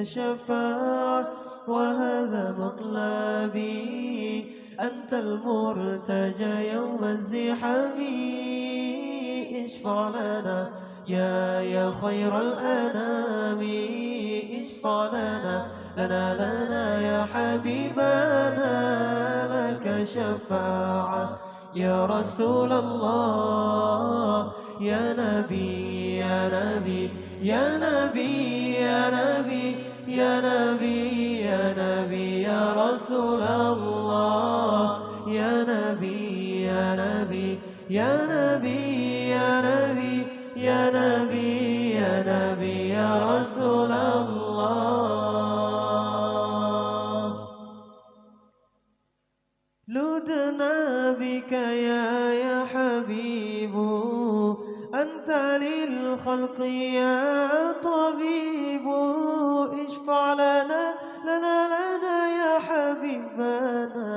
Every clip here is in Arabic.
شفاعة وهذا مطلبي، أنت المرتجى يوم الزحام. اشفع لنا يا خير الأنام، اشفع لنا لنا يا حبيبنا، لك شفاعة يا رسول الله، يا نبي يا نبي يا نبي يا نبي يا نبي يا نبي يا رسول الله، يا نبي يا نبي يا نبي يا نبي يا نبي يا نبي يا رسول الله. لدنا بك يا حبيب، أنت للخلق يا طبيب، اشفع لنا يا حبيبنا،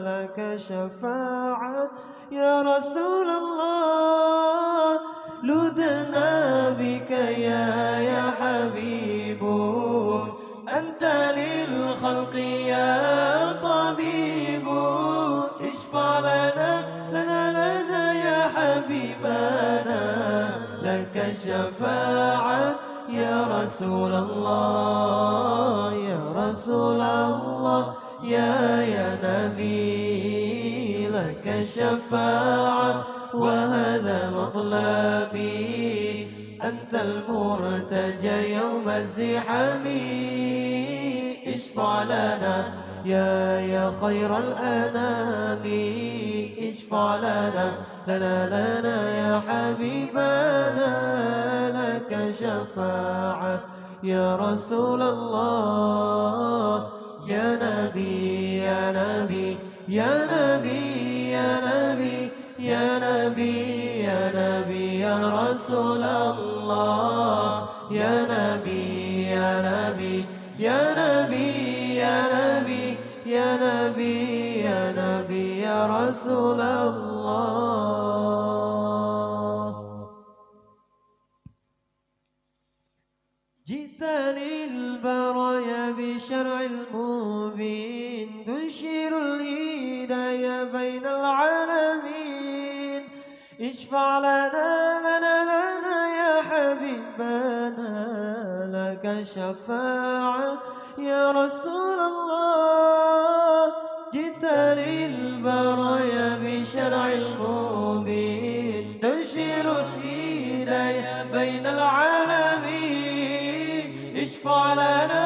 لك شفاعة يا رسول الله. لدنا بك يا حبيب، أنت للخلق يا طبيب، اشفع لنا يا حبيبنا، لك الشفاعة يا رسول الله، يا رسول الله يا نبي، لك الشفاعة وهذا مطلبي، أنت المرتجى يوم الزحام. اشفع لنا يا خير الأنام، اشفع لنا يا حبيبنا، لك شفاعة يا رسول الله، يا نبي يا نبي يا نبي يا نبي يا نبي يا نبي يا رسول الله، يا نبي يا نبي يا نبي يا نبي يا نبي يا نبي يا رسول الله. جئت للبرايا بشرع المبين، تنشر الهداية بين العالمين، اشفع لنا يا حبيبنا، لك الشفاعة يا رسول الله. جئت للبرايا بشرع المبين، تنشر الهداية بين العالمين، اشفع لنا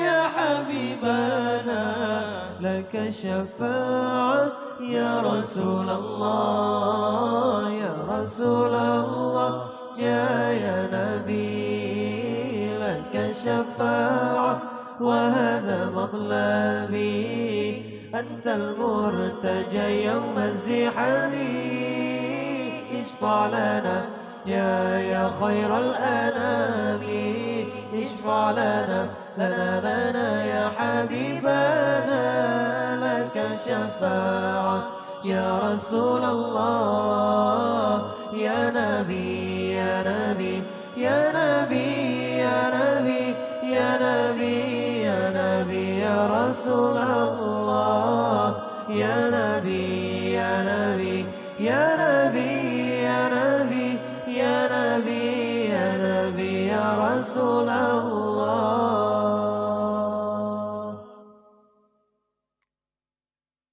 يا حبيبنا، لك شفاعة يا رسول الله، يا رسول الله يا نبي، لك شفاعة وهذا مطلبي، أنت المرتجى يوم الزحام. اشفع لنا يا خير الأنام، اشفع لنا يا حبيبنا، لك شفاعة يا رسول الله، يا نبي يا نبي يا نبي يا نبي يا نبي يا نبي يا رسول الله، يا نبي يا نبي يا نبي يا نبي يا نبي يا نبي يا رسول الله.